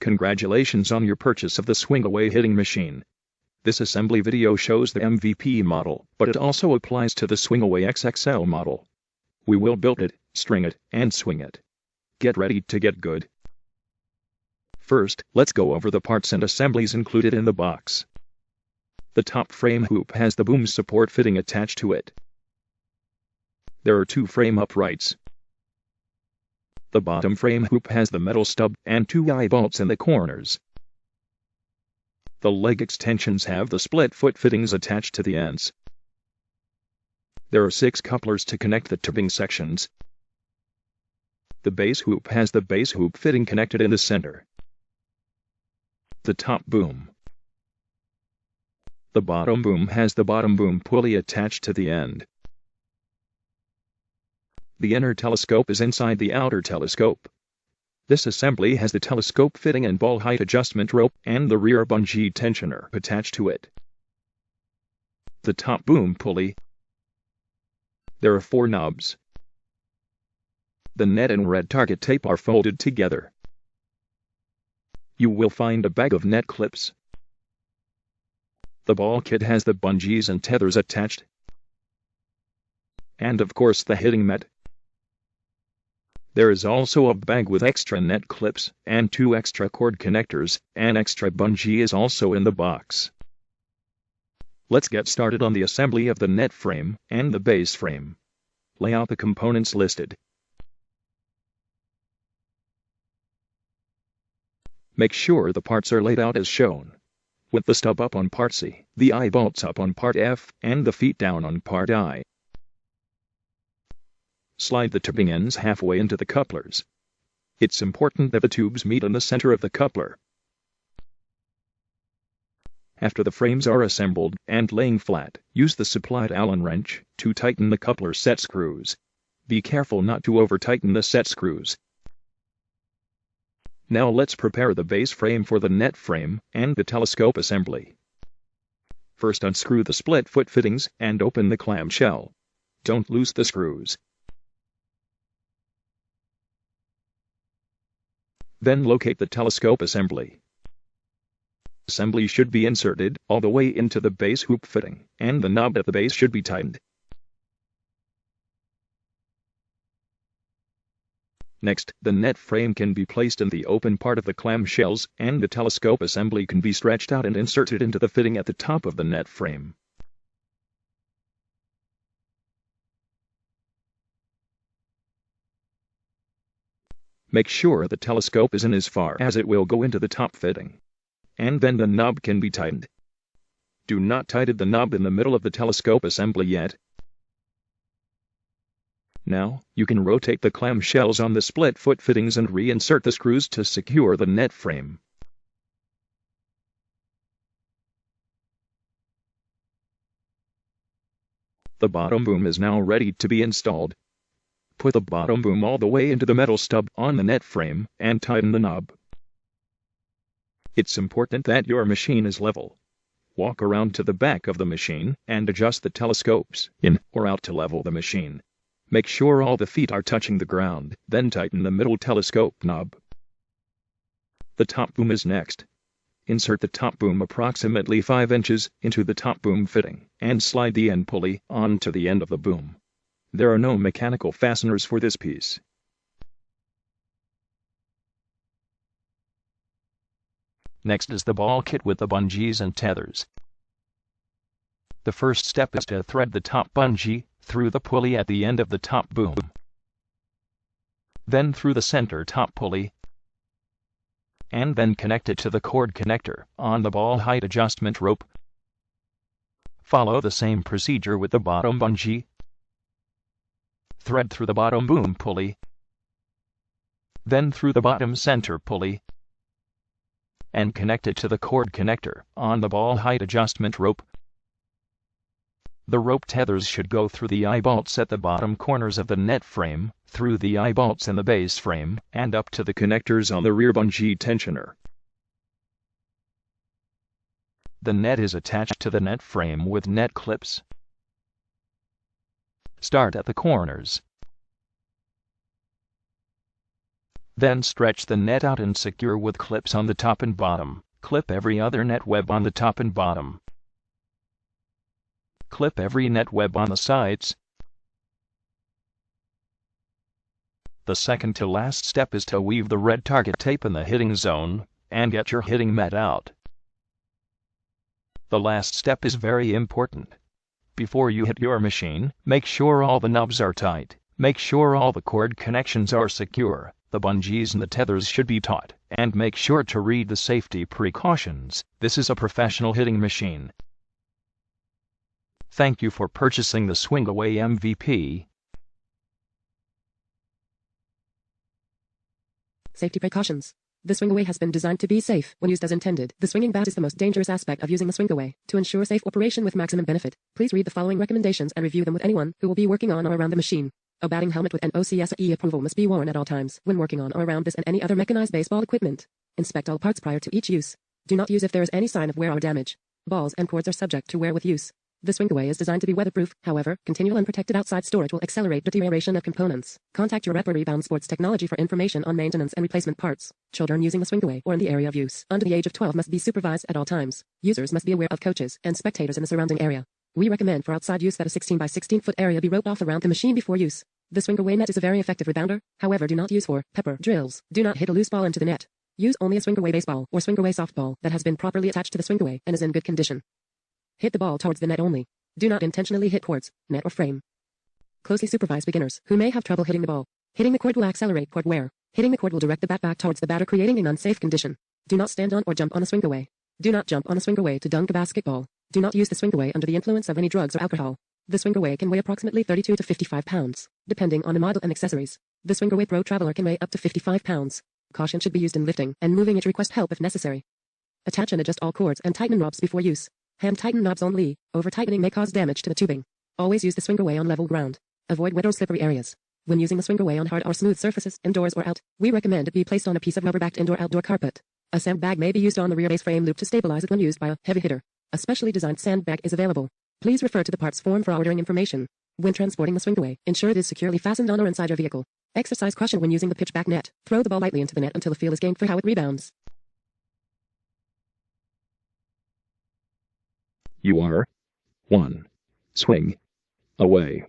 Congratulations on your purchase of the SwingAway Hitting Machine. This assembly video shows the MVP model, but it also applies to the SwingAway XXL model. We will build it, string it, and swing it. Get ready to get good. First, let's go over the parts and assemblies included in the box. The top frame hoop has the boom support fitting attached to it. There are two frame uprights. The bottom frame hoop has the metal stub and two eye bolts in the corners. The leg extensions have the split foot fittings attached to the ends. There are 6 couplers to connect the tubing sections. The base hoop has the base hoop fitting connected in the center. The top boom. The bottom boom has the bottom boom pulley attached to the end. The inner telescope is inside the outer telescope. This assembly has the telescope fitting and ball height adjustment rope and the rear bungee tensioner attached to it. The top boom pulley. There are 4 knobs. The net and red target tape are folded together. You will find a bag of net clips. The ball kit has the bungees and tethers attached. And of course the hitting mat. There is also a bag with extra net clips and 2 extra cord connectors. An extra bungee is also in the box. Let's get started on the assembly of the net frame and the base frame. Lay out the components listed. Make sure the parts are laid out as shown, with the stub up on part C, the eye bolts up on part F, and the feet down on part I. Slide the tubing ends halfway into the couplers. It's important that the tubes meet in the center of the coupler. After the frames are assembled and laying flat, use the supplied Allen wrench to tighten the coupler set screws. Be careful not to over-tighten the set screws. Now let's prepare the base frame for the net frame and the telescope assembly. First, unscrew the split foot fittings and open the clamshell. Don't loose the screws. Then locate the telescope assembly. Assembly should be inserted all the way into the base hoop fitting, and the knob at the base should be tightened. Next, the net frame can be placed in the open part of the clamshells, and the telescope assembly can be stretched out and inserted into the fitting at the top of the net frame. Make sure the telescope is in as far as it will go into the top fitting. And then the knob can be tightened. Do not tighten the knob in the middle of the telescope assembly yet. Now, you can rotate the clamshells on the split foot fittings and reinsert the screws to secure the net frame. The bottom boom is now ready to be installed. Put the bottom boom all the way into the metal stub on the net frame and tighten the knob. It's important that your machine is level. Walk around to the back of the machine and adjust the telescopes in or out to level the machine. Make sure all the feet are touching the ground, then tighten the middle telescope knob. The top boom is next. Insert the top boom approximately 5 inches into the top boom fitting and slide the end pulley onto the end of the boom. There are no mechanical fasteners for this piece. Next is the ball kit with the bungees and tethers. The first step is to thread the top bungee through the pulley at the end of the top boom. Then through the center top pulley, and then connect it to the cord connector on the ball height adjustment rope. Follow the same procedure with the bottom bungee. Thread through the bottom boom pulley, then through the bottom center pulley, and connect it to the cord connector on the ball height adjustment rope. The rope tethers should go through the eye bolts at the bottom corners of the net frame, through the eye bolts in the base frame, and up to the connectors on the rear bungee tensioner. The net is attached to the net frame with net clips. Start at the corners. Then stretch the net out and secure with clips on the top and bottom. Clip every other net web on the top and bottom. Clip every net web on the sides. The second to last step is to weave the red target tape in the hitting zone and get your hitting mat out. The last step is very important. Before you hit your machine, make sure all the knobs are tight. Make sure all the cord connections are secure. The bungees and the tethers should be taut. And make sure to read the safety precautions. This is a professional hitting machine. Thank you for purchasing the SwingAway MVP. Safety precautions. The SwingAway has been designed to be safe when used as intended. The swinging bat is the most dangerous aspect of using the SwingAway. To ensure safe operation with maximum benefit, please read the following recommendations and review them with anyone who will be working on or around the machine. A batting helmet with an OCSE approval must be worn at all times when working on or around this and any other mechanized baseball equipment. Inspect all parts prior to each use. Do not use if there is any sign of wear or damage. Balls and cords are subject to wear with use. The SwingAway is designed to be weatherproof. However, continual unprotected outside storage will accelerate deterioration of components. Contact your rep or Rebound Sports Technology for information on maintenance and replacement parts. Children using the SwingAway or in the area of use under the age of 12 must be supervised at all times. Users must be aware of coaches and spectators in the surrounding area. We recommend for outside use that a 16 by 16 foot area be roped off around the machine before use. The SwingAway net is a very effective rebounder. However, do not use for pepper drills. Do not hit a loose ball into the net. Use only a SwingAway baseball or SwingAway softball that has been properly attached to the SwingAway and is in good condition. Hit the ball towards the net only. Do not intentionally hit cords, net or frame. Closely supervise beginners who may have trouble hitting the ball. Hitting the cord will accelerate cord wear. Hitting the cord will direct the bat back towards the batter, creating an unsafe condition. Do not stand on or jump on a SwingAway. Do not jump on a SwingAway to dunk a basketball. Do not use the SwingAway under the influence of any drugs or alcohol. The SwingAway can weigh approximately 32 to 55 pounds, depending on the model and accessories. The SwingAway Pro Traveler can weigh up to 55 pounds. Caution should be used in lifting and moving it. Request help if necessary. Attach and adjust all cords and tighten knobs before use. Hand tighten knobs only. Over-tightening may cause damage to the tubing. Always use the SwingAway on level ground. Avoid wet or slippery areas. When using the SwingAway on hard or smooth surfaces, indoors or out, we recommend it be placed on a piece of rubber-backed indoor-outdoor carpet. A sandbag may be used on the rear base frame loop to stabilize it when used by a heavy hitter. A specially designed sandbag is available. Please refer to the parts form for ordering information. When transporting the SwingAway, ensure it is securely fastened on or inside your vehicle. Exercise caution when using the pitchback net. Throw the ball lightly into the net until a feel is gained for how it rebounds. You are 1. Swing away.